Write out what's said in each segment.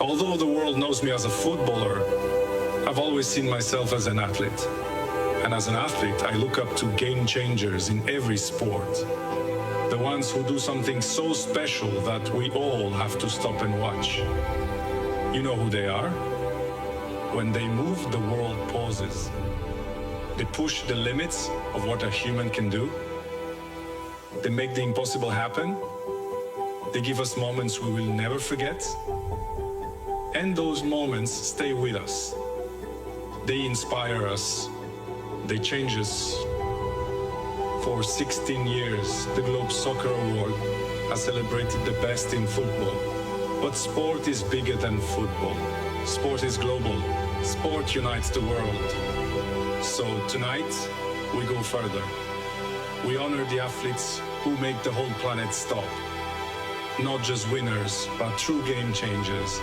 Although the world knows me as a footballer, I've always seen myself as an athlete. And as an athlete, I look up to game changers in every sport. The ones who do something so special that we all have to stop and watch. You know who they are? When they move, the world pauses. They push the limits of what a human can do. They make the impossible happen. They give us moments we will never forget. And those moments stay with us. They inspire us. They change us. For 16 years, the Globe Soccer Award has celebrated the best in football. But sport is bigger than football. Sport is global. Sport unites the world. So tonight, we go further. We honor the athletes who make the whole planet stop. Not just winners, but true game changers.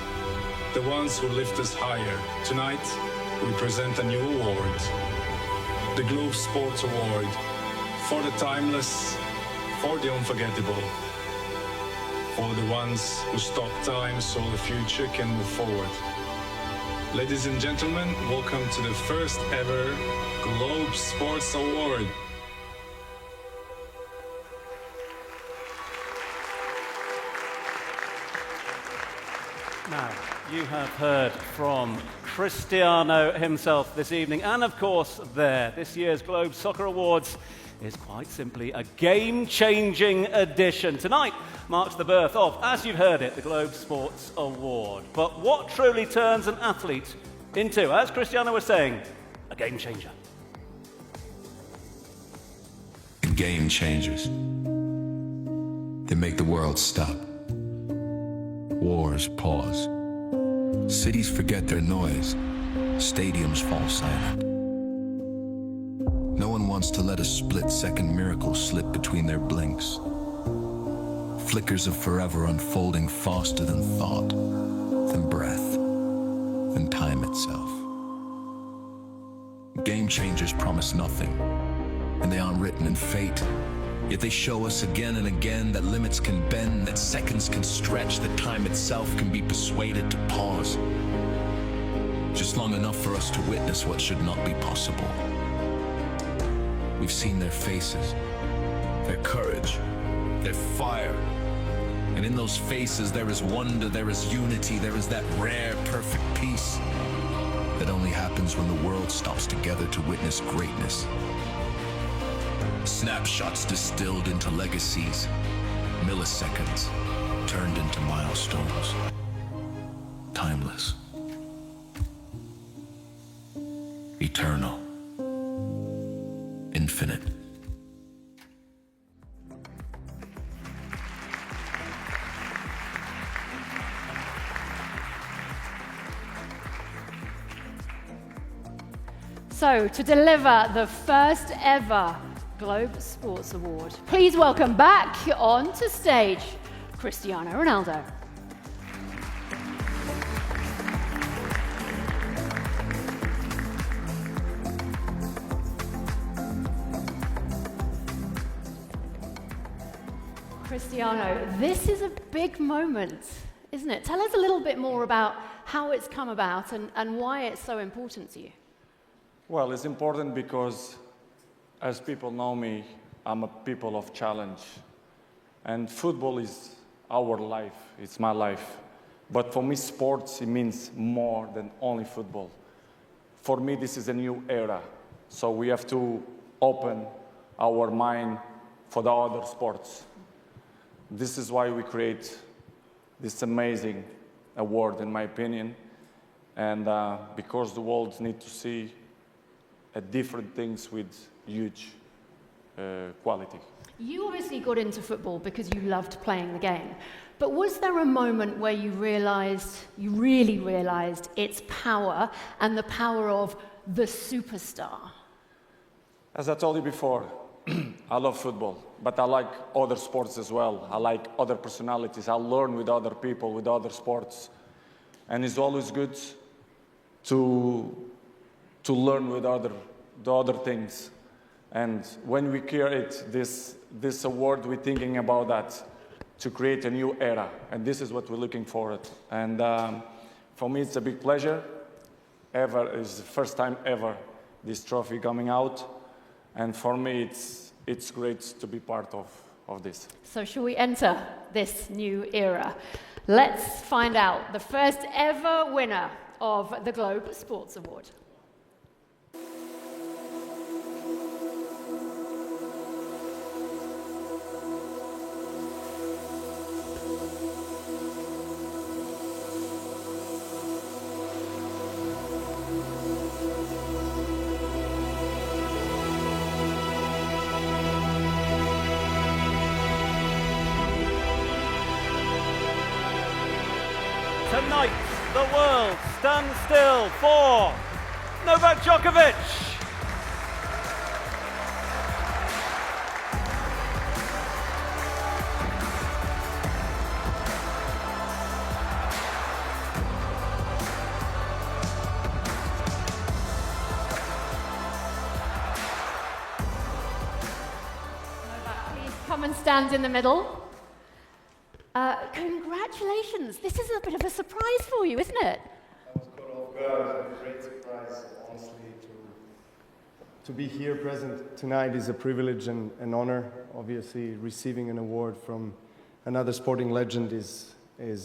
The ones who lift us higher. Tonight, we present a new award. The Globe Sports Award. For the timeless, for the unforgettable. For the ones who stop time so the future can move forward. Ladies and gentlemen, welcome to the first ever Globe Sports Award. Now, you have heard from Cristiano himself this evening, and of course this year's Globe Soccer Awards is quite simply a game-changing edition. Tonight marks the birth of, as you've heard it, the Globe Sports Award. But what truly turns an athlete into, as Cristiano was saying, a game changer? Game changers. They make the world stop. Wars pause. Cities forget their noise. Stadiums fall silent. No one wants to let a split-second miracle slip between their blinks. Flickers of forever unfolding faster than thought, than breath, than time itself. Game changers promise nothing, and they aren't written in fate. Yet they show us again and again that limits can bend, that seconds can stretch, that time itself can be persuaded to pause. Just long enough for us to witness what should not be possible. We've seen their faces, their courage, their fire. And in those faces there is wonder, there is unity, there is that rare, perfect peace that only happens when the world stops together to witness greatness. Snapshots distilled into legacies, milliseconds turned into milestones. Timeless. Eternal. Infinite. So, to deliver the first ever Globe Sports Award, please welcome back onto stage Cristiano Ronaldo. Cristiano, this is a big moment, isn't it? Tell us a little bit more about how it's come about and why it's so important to you. Well, it's important because, as people know me, I'm a people of challenge. And football is our life, it's my life. But for me, sports, it means more than only football. For me, this is a new era. So we have to open our mind for the other sports. This is why we create this amazing award, in my opinion. And because the world needs to see different things with huge quality. You obviously got into football because you loved playing the game. But was there a moment where you really realized its power and the power of the superstar? As I told you before, I love football, but I like other sports as well. I like other personalities. I learn with other people, with other sports. And it's always good to learn with the other things. And when we create this award, we're thinking about that, to create a new era. And this is what we're looking for. And For me, it's a big pleasure. It's the first time ever this trophy coming out. And for me, it's great to be part of this. So shall we enter this new era? Let's find out the first ever winner of the Globe Sports Award. Tonight, the world stands still for Novak Djokovic. Please come and stand in the middle. Congratulations. This is a bit of a surprise for you, isn't it? I was caught off guard. It's a great surprise, honestly. To be here present tonight is a privilege and an honor. Obviously, receiving an award from another sporting legend is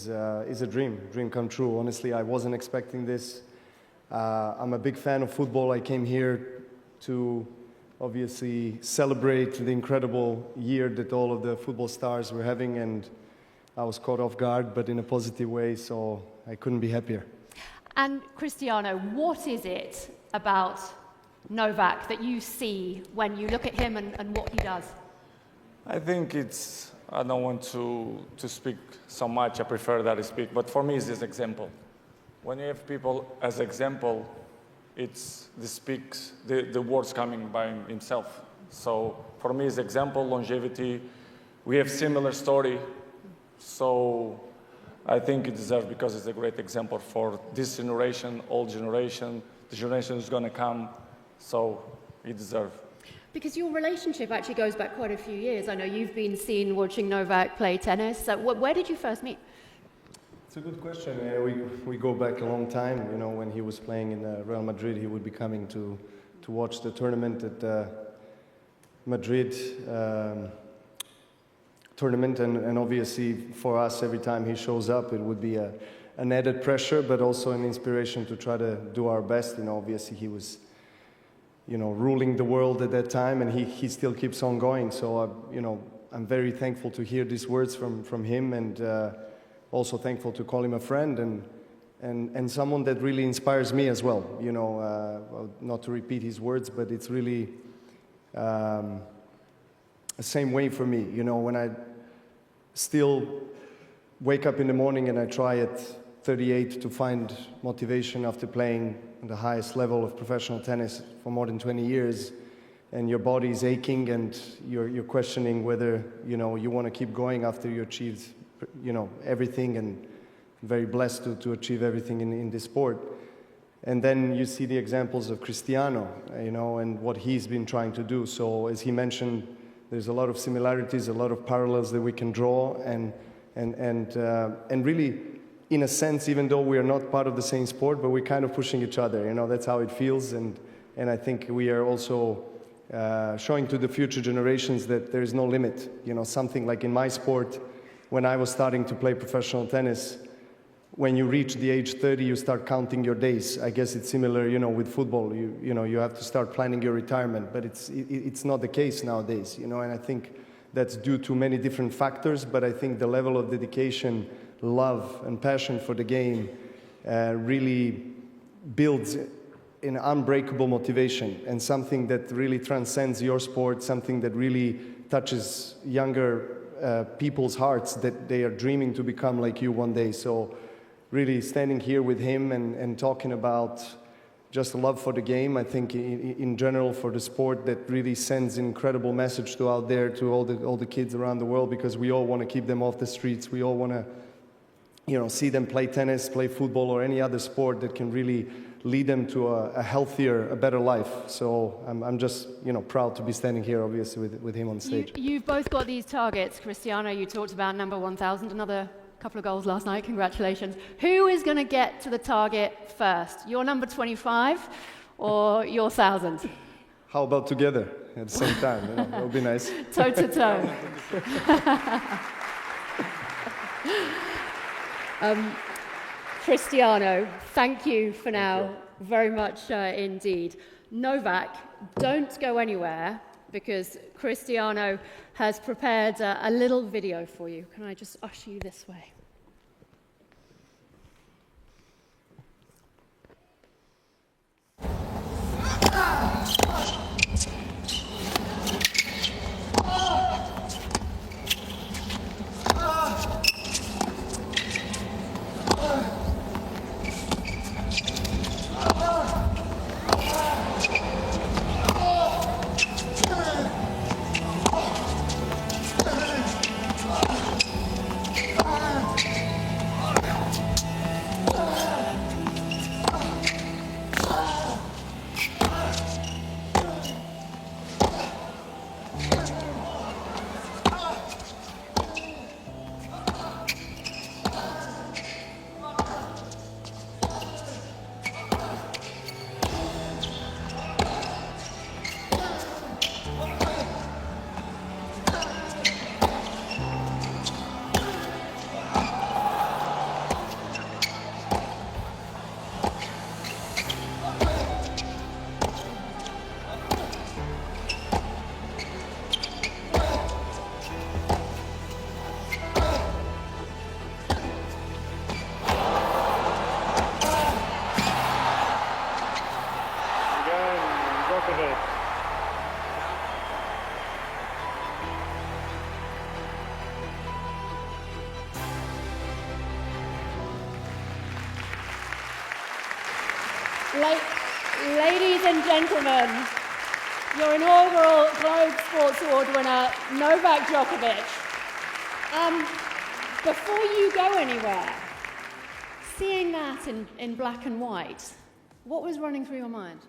a dream come true. Honestly, I wasn't expecting this. I'm a big fan of football. I came here to obviously celebrate the incredible year that all of the football stars were having, and I was caught off guard, but in a positive way, so I couldn't be happier. And Cristiano, what is it about Novak that you see when you look at him and what he does? I think I don't want to speak so much, I prefer that I speak, but for me it's this example. When you have people as example, the words coming by himself. So for me it's example, longevity, we have similar story, so I think it deserves, because it's a great example for this generation, old generation, the generation is going to come, so it deserves. Because your relationship actually goes back quite a few years. I know you've been seen watching Novak play tennis. So where did you first meet? It's a good question. We go back a long time. You know, when he was playing in Real Madrid, he would be coming to watch the tournament at Madrid tournament, and obviously for us, every time he shows up, it would be an added pressure, but also an inspiration to try to do our best. You know, obviously he was, ruling the world at that time, and he still keeps on going. So, I'm very thankful to hear these words from him, and also thankful to call him a friend and someone that really inspires me as well. Not to repeat his words, but it's really the same way for me. When I still wake up in the morning and I try at 38 to find motivation after playing the highest level of professional tennis for more than 20 years, and your body is aching and you're questioning whether you want to keep going after you achieved everything, and very blessed to achieve everything in this sport. And then you see the examples of Cristiano, and what he's been trying to do. So as he mentioned, there's a lot of similarities, a lot of parallels that we can draw, and really, in a sense, even though we are not part of the same sport, but we're kind of pushing each other. That's how it feels, and I think we are also showing to the future generations that there is no limit. Something like in my sport, when I was starting to play professional tennis, when you reach the age 30, you start counting your days. I guess it's similar, with football. You have to start planning your retirement, but it's not the case nowadays, and I think that's due to many different factors, but I think the level of dedication, love, and passion for the game really builds an unbreakable motivation, and something that really transcends your sport, something that really touches younger people's hearts, that they are dreaming to become like you one day. So really standing here with him and talking about just a love for the game, I think in general for the sport, that really sends an incredible message to out there to all the kids around the world, because we all want to keep them off the streets. We all want to see them play tennis, play football, or any other sport that can really lead them to a healthier, a better life. So I'm just proud to be standing here, obviously, with him on stage. You've both got these targets. Cristiano, you talked about number 1,000. Another couple of goals last night, congratulations. Who is going to get to the target first? Your number 25 or your 1,000? How about together at the same time? You know, that would be nice. Toe to toe. Cristiano, thank you for now, very much indeed. Novak, don't go anywhere because Cristiano has prepared a little video for you. Can I just usher you this way? Ladies and gentlemen, your inaugural Globe Sports Award winner, Novak Djokovic. Before you go anywhere, seeing that in black and white, what was running through your mind?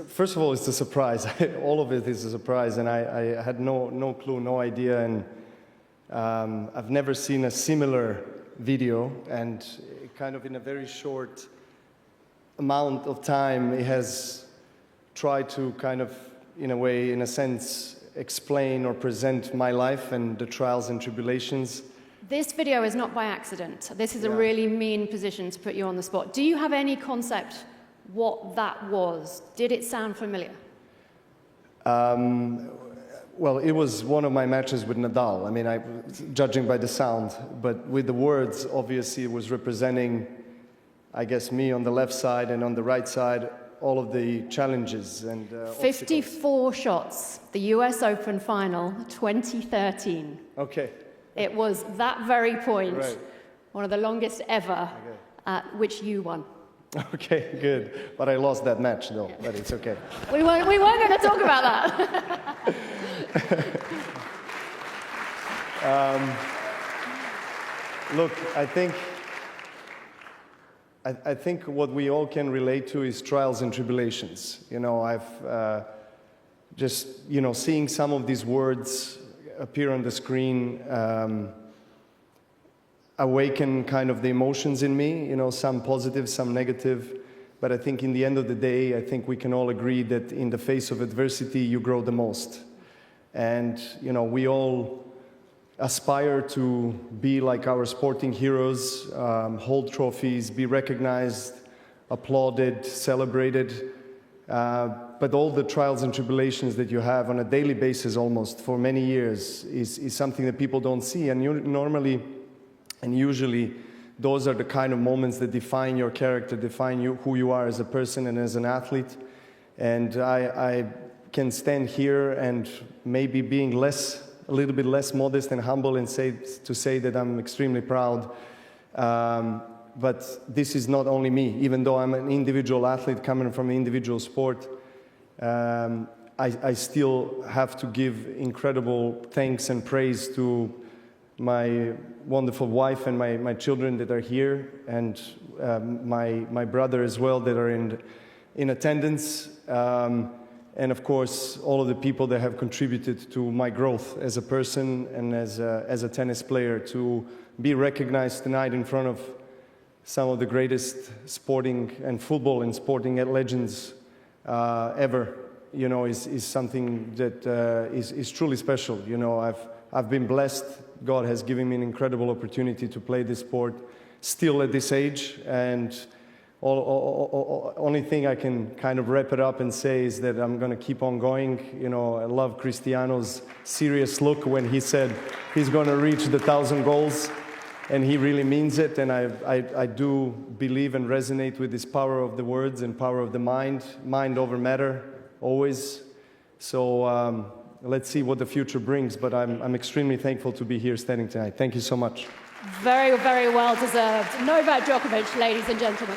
First of all, it's a surprise. All of it is a surprise, and I had no clue, no idea, and I've never seen a similar video, and kind of in a very short amount of time, it has tried to kind of, in a way, in a sense, explain or present my life and the trials and tribulations. This video is not by accident. This is a really mean position to put you on the spot. Do you have any concept what that was? Did it sound familiar? Well, it was one of my matches with Nadal. I mean, judging by the sound, but with the words, obviously, it was representing, I guess, me on the left side and on the right side, all of the challenges and 54 obstacles. shots, the US Open final, 2013. Okay. It was that very point, Right. one of the longest ever, which you won. Okay, good. But I lost that match, though. Yeah. But it's okay. We weren't going to talk about that. Look, I think what we all can relate to is trials and tribulations. You know, I've just, you know, seeing some of these words appear on the screen awaken kind of the emotions in me, you know, some positive, some negative. But I think in the end of the day, I think we can all agree that in the face of adversity, you grow the most. And, you know, we all aspire to be like our sporting heroes, hold trophies, be recognized, applauded, celebrated. But all the trials and tribulations that you have on a daily basis almost for many years is something that people don't see. And normally and usually those are the kind of moments that define your character, define you, who you are as a person and as an athlete. And I can stand here and maybe being a little bit less modest and humble and say that I'm extremely proud. But this is not only me. Even though I'm an individual athlete coming from an individual sport, I still have to give incredible thanks and praise to my wonderful wife and my children that are here, and my brother as well that are in attendance. and of course, all of the people that have contributed to my growth as a person and as a tennis player. To be recognized tonight in front of some of the greatest sporting and football and sporting legends ever, you know, is something that is truly special. You know, I've been blessed. God has given me an incredible opportunity to play this sport still at this age, and only thing I can kind of wrap it up and say is that I'm going to keep on going. You know, I love Cristiano's serious look when he said he's going to reach the 1,000 goals, and he really means it. And I do believe and resonate with this power of the words and power of the mind over matter, always. So let's see what the future brings, but I'm extremely thankful to be here standing tonight. Thank you so much. Very, very well deserved. Novak Djokovic, ladies and gentlemen.